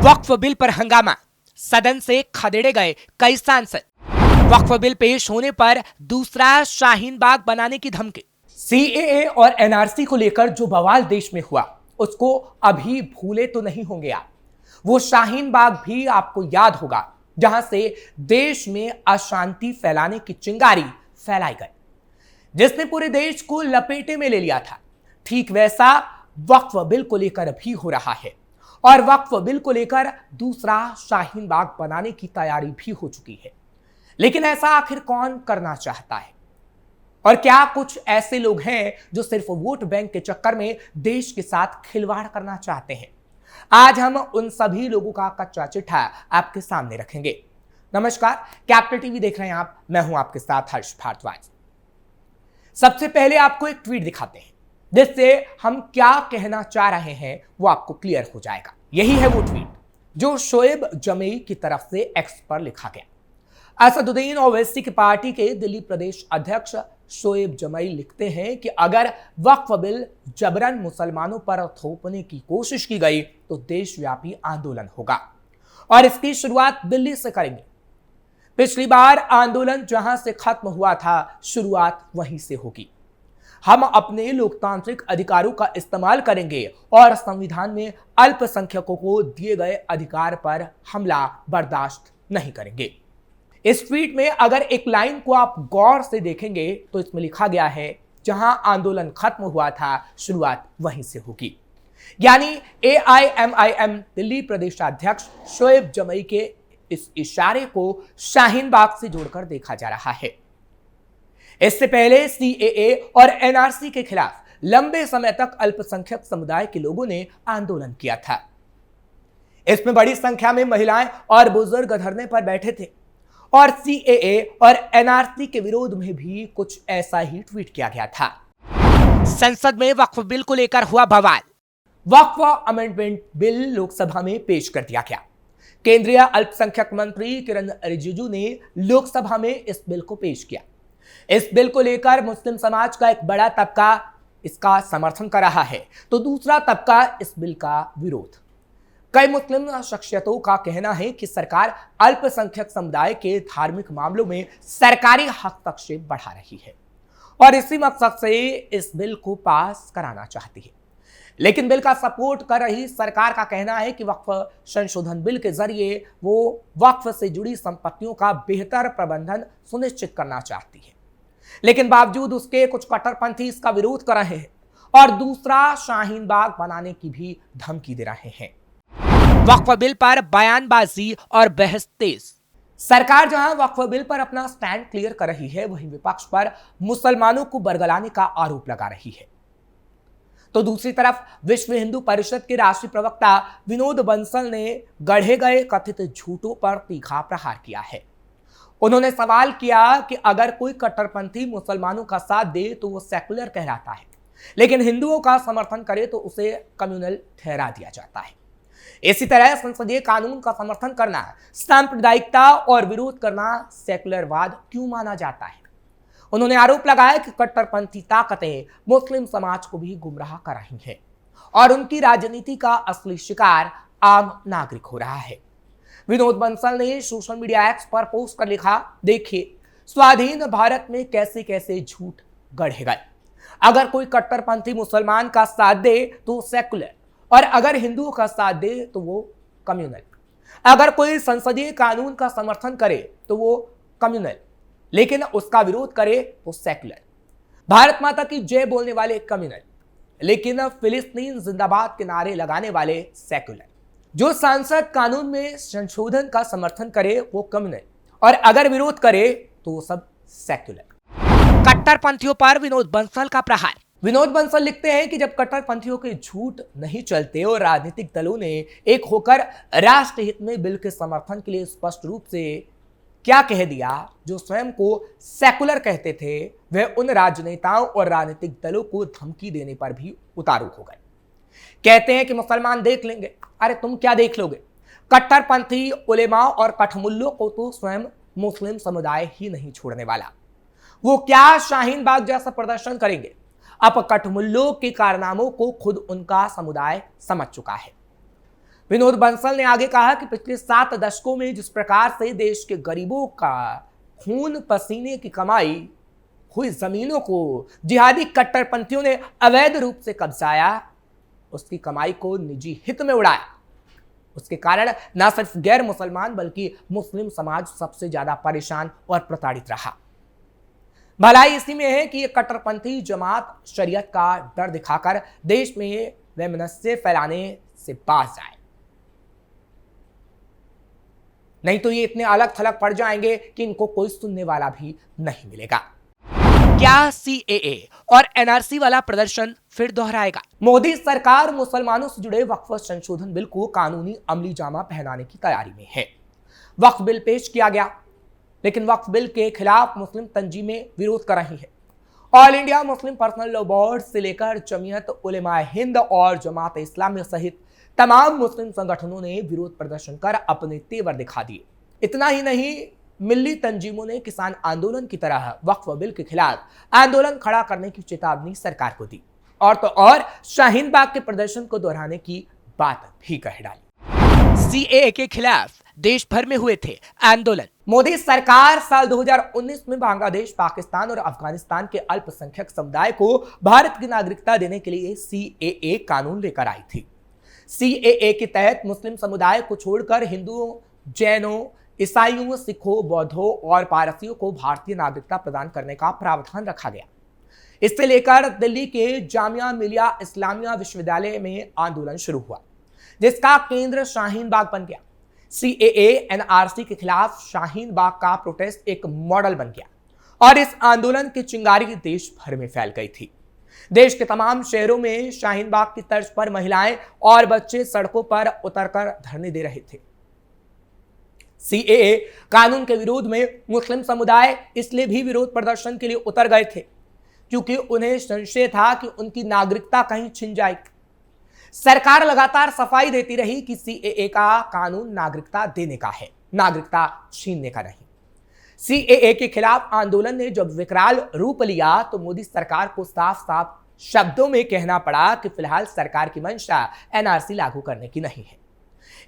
वक्फ bill पर हंगामा, सदन से खदेड़े गए कई सांसद। वक्फ बिल पेश होने पर दूसरा शाहीन बाग बनाने की धमकी। सीएए और एनआरसी को लेकर जो बवाल देश में हुआ उसको अभी भूले तो नहीं होंगे आप। वो शाहीन बाग भी आपको याद होगा जहां से देश में अशांति फैलाने की चिंगारी फैलाई गई, जिसने पूरे देश को लपेटे में ले लिया था। ठीक वैसा वक्फ बिल को लेकर भी हो रहा है और वक्फ बिल को लेकर दूसरा शाहीन बाग बनाने की तैयारी भी हो चुकी है। लेकिन ऐसा आखिर कौन करना चाहता है और क्या कुछ ऐसे लोग हैं जो सिर्फ वोट बैंक के चक्कर में देश के साथ खिलवाड़ करना चाहते हैं? आज हम उन सभी लोगों का कच्चा चिट्ठा आपके सामने रखेंगे। नमस्कार, कैपिटल टीवी देख रहे हैं आप, मैं हूं आपके साथ हर्ष भारद्वाज। सबसे पहले आपको एक ट्वीट दिखाते हैं जिससे हम क्या कहना चाह रहे हैं वो आपको क्लियर हो जाएगा। यही है वो ट्वीट जो शोएब जमई की तरफ से एक्स पर लिखा गया। असदुद्दीन ओवैसी की पार्टी के दिल्ली प्रदेश अध्यक्ष शोएब जमई लिखते हैं कि अगर वक्फ बिल जबरन मुसलमानों पर थोपने की कोशिश की गई तो देशव्यापी आंदोलन होगा और इसकी शुरुआत दिल्ली से करेंगे। पिछली बार आंदोलन जहां से खत्म हुआ था, शुरुआत वहीं से होगी। हम अपने लोकतांत्रिक अधिकारों का इस्तेमाल करेंगे और संविधान में अल्पसंख्यकों को दिए गए अधिकार पर हमला बर्दाश्त नहीं करेंगे। इस ट्वीट में अगर एक लाइन को आप गौर से देखेंगे तो इसमें लिखा गया है, जहां आंदोलन खत्म हुआ था, शुरुआत वहीं से होगी। यानी एआईएमआईएम दिल्ली प्रदेशाध्यक्ष शोएब जमई के इस इशारे को शाहीन बाग से जोड़कर देखा जा रहा है। इससे पहले सीएए और एनआरसी के खिलाफ लंबे समय तक अल्पसंख्यक समुदाय के लोगों ने आंदोलन किया था। इसमें बड़ी संख्या में महिलाएं और बुजुर्ग धरने पर बैठे थे और सीएए और एनआरसी के विरोध में भी कुछ ऐसा ही ट्वीट किया गया था। संसद में वक्फ बिल को लेकर हुआ बवाल। वक्फ अमेंडमेंट बिल लोकसभा में पेश कर दिया गया। केंद्रीय अल्पसंख्यक मंत्री किरण रिजिजू ने लोकसभा में इस बिल को पेश किया। इस बिल को लेकर मुस्लिम समाज का एक बड़ा तबका इसका समर्थन कर रहा है तो दूसरा तबका इस बिल का विरोध। कई मुस्लिम शख्सियतों का कहना है कि सरकार अल्पसंख्यक समुदाय के धार्मिक मामलों में सरकारी हस्तक्षेप बढ़ा रही है और इसी मकसद से इस बिल को पास कराना चाहती है। लेकिन बिल का सपोर्ट कर रही सरकार का कहना है कि वक्फ संशोधन बिल के जरिए वो वक्फ से जुड़ी संपत्तियों का बेहतर प्रबंधन सुनिश्चित करना चाहती है। लेकिन बावजूद उसके कुछ कट्टरपंथी इसका विरोध कर रहे हैं और दूसरा शाहीन बाग बनाने की भी धमकी दे रहे हैं। वक्फ बिल पर बयानबाजी और बहस तेज। सरकार जहां वक्फ बिल पर अपना स्टैंड क्लियर कर रही है, वहीं विपक्ष पर मुसलमानों को बरगलाने का आरोप लगा रही है। तो दूसरी तरफ विश्व हिंदू परिषद के राष्ट्रीय प्रवक्ता विनोद बंसल ने गढ़े गए कथित झूठों पर तीखा प्रहार किया है। उन्होंने सवाल किया कि अगर कोई कट्टरपंथी मुसलमानों का साथ दे तो वो सेकुलर कहलाता है, लेकिन हिंदुओं का समर्थन करे तो उसे कम्युनल ठहरा दिया जाता है। इसी तरह संसदीय कानून का समर्थन करना सांप्रदायिकता और विरोध करना सेकुलरवाद क्यों माना जाता है? उन्होंने आरोप लगाया कि कट्टरपंथी ताकतें मुस्लिम समाज को भी गुमराह कर रही हैं और उनकी राजनीति का असली शिकार आम नागरिक हो रहा है। विनोद बंसल ने सोशल मीडिया एक्स पर पोस्ट कर लिखा, देखिए स्वाधीन भारत में कैसे कैसे झूठ गढ़े गए। अगर कोई कट्टरपंथी मुसलमान का साथ दे तो सेकुलर और अगर हिंदुओं का साथ दे तो वो कम्युनल। अगर कोई संसदीय कानून का समर्थन करे तो वो कम्युनल, लेकिन उसका विरोध करे तो सेकुलर। भारत माता की जय बोलने वाले कम्युनल, लेकिन फिलिस्तीन जिंदाबाद के नारे लगाने वाले सेकुलर। जो सांसद कानून में संशोधन का समर्थन करे वो कम्युनल और अगर विरोध करे तो वो सब सेकुलर। कट्टरपंथियों पर विनोद बंसल का प्रहार। विनोद बंसल लिखते हैं कि जब कट्टरपंथियों के झूठ नहीं चलते और राजनीतिक दलों ने एक होकर राष्ट्र हित में बिल के समर्थन के लिए स्पष्ट रूप से क्या कह दिया, जो स्वयं को सेकुलर कहते थे, वह उन राजनेताओं और राजनीतिक दलों को धमकी देने पर भी उतारू हो गए। कहते हैं कि मुसलमान देख लेंगे। अरे तुम क्या देख लोगे? कट्टरपंथी उलेमा और कठमुल्लों को तो स्वयं मुस्लिम समुदाय ही नहीं छोड़ने वाला। वो क्या शाहीन बाग जैसा प्रदर्शन करेंगे? अब कठमुल्लों के कारनामों को खुद उनका समुदाय समझ चुका है। विनोद बंसल ने आगे कहा कि पिछले 7 दशकों में जिस प्रकार से देश के गरीबों का खून पसीने की कमाई हुई जमीनों को जिहादी कट्टरपंथियों ने अवैध रूप से कब्जाया, उसकी कमाई को निजी हित में उड़ाया, उसके कारण न सिर्फ गैर मुसलमान बल्कि मुस्लिम समाज सबसे ज्यादा परेशान और प्रताड़ित रहा। भलाई इसी में है कि ये कट्टरपंथी जमात शरीयत का डर दिखाकर देश में वैमनस्य फैलाने से बाज जाए, नहीं तो ये इतने अलग थलग पड़ जाएंगे कि इनको कोई सुनने वाला भी नहीं मिलेगा। क्या सीएए और एनआरसी वाला प्रदर्शन फिर दोहराएगा? मोदी सरकार मुसलमानों से जुड़े वक्फ संशोधन बिल को कानूनी अमली जामा पहनाने की तैयारी में है। वक्फ बिल पेश किया गया, लेकिन वक्फ बिल के खिलाफ मुस्लिम तंजीमें विरोध कर रही है। All India Muslim personal law board से लेकर जमीयत उलेमा हिंद और जमात इस्लामी सहित तमाम मुस्लिम संगठनों ने विरोध प्रदर्शन कर अपने तेवर दिखा दिए। इतना ही नहीं, मिल्ली तंजीमों ने किसान आंदोलन की तरह वक्फ बिल के खिलाफ आंदोलन खड़ा करने की चेतावनी सरकार को दी और तो और शाहीन बाग के प्रदर्शन को दोहराने की बात भी कह डाली। सीएए के खिलाफ देश भर में हुए थे आंदोलन। मोदी सरकार साल 2019 में बांग्लादेश, पाकिस्तान और अफगानिस्तान के अल्पसंख्यक समुदाय को भारत की नागरिकता देने के लिए सीएए कानून लेकर आई थी। सीएए के तहत मुस्लिम समुदाय को छोड़कर हिंदुओं, जैनों, ईसाइयों, सिखों, बौद्धों और पारसियों को भारतीय नागरिकता प्रदान करने का प्रावधान रखा गया। इससे लेकर दिल्ली के जामिया मिलिया इस्लामिया विश्वविद्यालय में आंदोलन शुरू हुआ, जिसका केंद्र शाहीन बाग बन गया। सीएए एनआरसी के खिलाफ शाहीन बाग का प्रोटेस्ट एक मॉडल बन गया और इस आंदोलन की चिंगारी देश भर में फैल गई थी। देश के तमाम शहरों में शाहीन बाग की तर्ज पर महिलाएं और बच्चे सड़कों पर उतरकर धरने दे रहे थे। सीएए कानून के विरोध में मुस्लिम समुदाय इसलिए भी विरोध प्रदर्शन के लिए उतर गए थे क्योंकि उन्हें संशय था कि उनकी नागरिकता कहीं छिन जाएगी। सरकार लगातार सफाई देती रही कि सीएए का कानून नागरिकता देने का है, नागरिकता छीनने का नहीं। सीएए के खिलाफ आंदोलन ने जब विकराल रूप लिया तो मोदी सरकार को साफ साफ शब्दों में कहना पड़ा कि फिलहाल सरकार की मंशा एनआरसी लागू करने की नहीं है।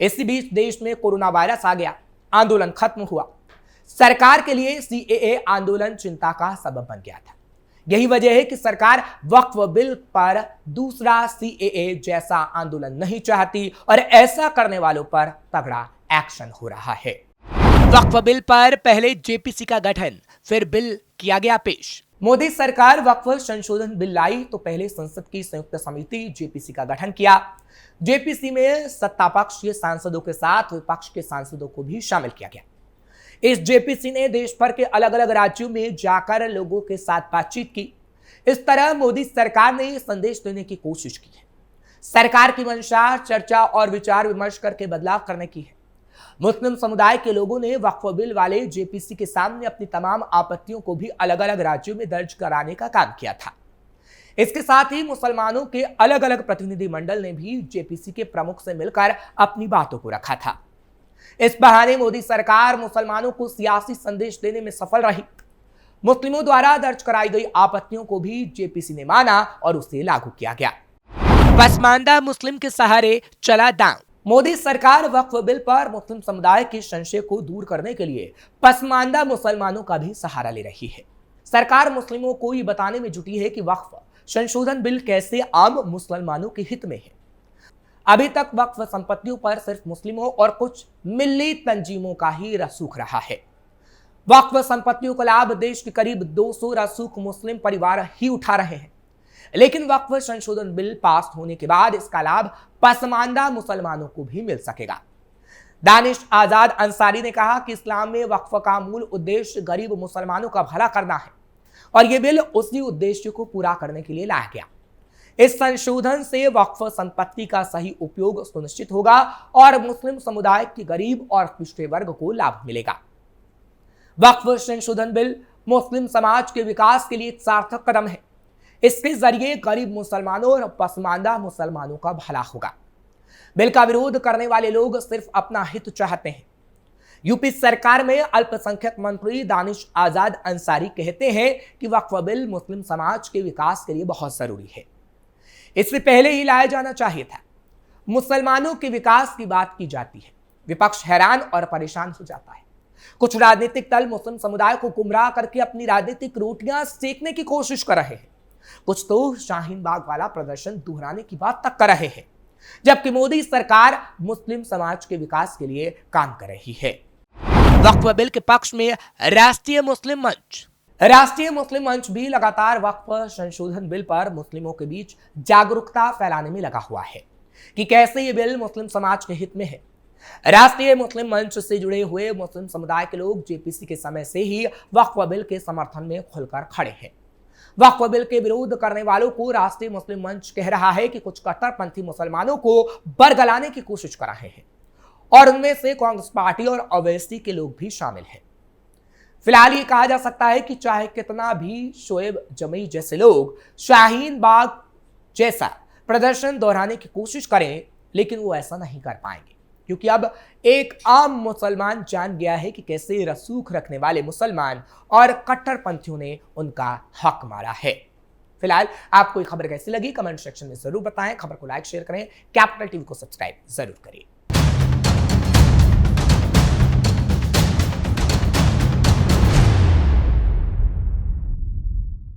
इसी बीच देश में कोरोना वायरस आ गया, आंदोलन खत्म हुआ। सरकार के लिए सीएए आंदोलन चिंता का सबब बन गया था। यही वजह है कि सरकार वक्फ बिल पर दूसरा सीएए जैसा आंदोलन नहीं चाहती और ऐसा करने वालों पर तगड़ा एक्शन हो रहा है। वक्फ बिल पर पहले जेपीसी का गठन, फिर बिल किया गया पेश। मोदी सरकार वक्फ संशोधन बिल लाई तो पहले संसद की संयुक्त समिति जेपीसी का गठन किया। जेपीसी में सत्तापक्ष के सांसदों के साथ विपक्ष के सांसदों को भी शामिल किया गया। इस जेपीसी ने देश भर के अलग अलग राज्यों में जाकर लोगों के साथ बातचीत की। इस तरह मोदी सरकार ने संदेश देने की कोशिश की है। सरकार की मंशा चर्चा और विचार विमर्श करके बदलाव करने की है। मुस्लिम समुदाय के लोगों ने वक्फ बिल वाले जेपीसी के सामने अपनी तमाम आपत्तियों को भी अलग अलग राज्यों में दर्ज कराने का काम किया था। इसके साथ ही मुसलमानों के अलग अलग प्रतिनिधि मंडल ने भी जेपीसी के प्रमुख से मिलकर अपनी बातों को रखा था। इस बहाने मोदी सरकार मुसलमानों को सियासी संदेश देने में सफल रही। मुस्लिमों द्वारा दर्ज कराई गई आपत्तियों को भी जेपीसी ने माना और उसे लागू किया गया। पसमानदा मुस्लिम के सहारे चला दांव। मोदी सरकार वक्फ बिल पर मुस्लिम समुदाय के संशय को दूर करने के लिए पसमानदा मुसलमानों का भी सहारा ले रही है। सरकार मुस्लिमों को ये बताने में जुटी है कि वक्फ संशोधन बिल कैसे आम मुसलमानों के हित में है। अभी तक वक्फ संपत्तियों पर सिर्फ मुस्लिमों और कुछ मिल्ली तंजीमों का ही रसूख रहा है। वक्फ संपत्तियों का लाभ देश के करीब 200 रसूख मुस्लिम परिवार ही उठा रहे हैं, लेकिन वक्फ संशोधन बिल पास होने के बाद इसका लाभ पसमानदा मुसलमानों को भी मिल सकेगा। दानिश आजाद अंसारी ने कहा कि इस्लाम में वक्फ का मूल उद्देश्य गरीब मुसलमानों का भला करना है और यह बिल उसी उद्देश्य को पूरा करने के लिए लाया गया। इस संशोधन से वक्फ संपत्ति का सही उपयोग सुनिश्चित होगा और मुस्लिम समुदाय के गरीब और पिछड़े वर्ग को लाभ मिलेगा। वक्फ संशोधन बिल मुस्लिम समाज के विकास के लिए एक सार्थक कदम है। इसके जरिए गरीब मुसलमानों और पसमानदा मुसलमानों का भला होगा। बिल का विरोध करने वाले लोग सिर्फ अपना हित चाहते हैं। यूपी सरकार में अल्पसंख्यक मंत्री दानिश आजाद अंसारी कहते हैं कि वक्फ बिल मुस्लिम समाज के विकास के लिए बहुत जरूरी है। इससे पहले ही लाया जाना चाहिए था। मुसलमानों के विकास की बात की जाती है, विपक्ष हैरान और परेशान हो जाता है। कुछ राजनीतिक दल मुस्लिम समुदाय को गुमराह करके अपनी राजनीतिक रोटियां सेकने की कोशिश कर रहे हैं। कुछ तो शाहीन बाग वाला प्रदर्शन दोहराने की बात तक कर रहे हैं, जबकि मोदी सरकार मुस्लिम समाज के विकास के लिए काम कर रही है। वक्फ बिल के पक्ष में राष्ट्रीय मुस्लिम मंच भी लगातार वक्फ संशोधन बिल पर मुस्लिमों के बीच जागरूकता फैलाने में लगा हुआ है कि कैसे ये बिल मुस्लिम समाज के हित में है। राष्ट्रीय मुस्लिम मंच से जुड़े हुए मुस्लिम समुदाय के लोग जेपीसी के समय से ही वक्फ बिल के समर्थन में खुलकर खड़े हैं। वक्फ बिल के विरोध करने वालों को राष्ट्रीय मुस्लिम मंच कह रहा है कि कुछ कट्टरपंथी मुसलमानों को बरगलाने की कोशिश कर रहे हैं और उनमें से कांग्रेस पार्टी और ओवैसी के लोग भी शामिल हैं। फिलहाल ये कहा जा सकता है कि चाहे कितना भी शोएब जमई जैसे लोग शाहीन बाग जैसा प्रदर्शन दोहराने की कोशिश करें, लेकिन वो ऐसा नहीं कर पाएंगे, क्योंकि अब एक आम मुसलमान जान गया है कि कैसे रसूख रखने वाले मुसलमान और कट्टरपंथियों ने उनका हक मारा है। फिलहाल आपको ये खबर कैसी लगी कमेंट सेक्शन में जरूर बताएं। खबर को लाइक शेयर करें, कैपिटल टीवी को सब्सक्राइब जरूर करें।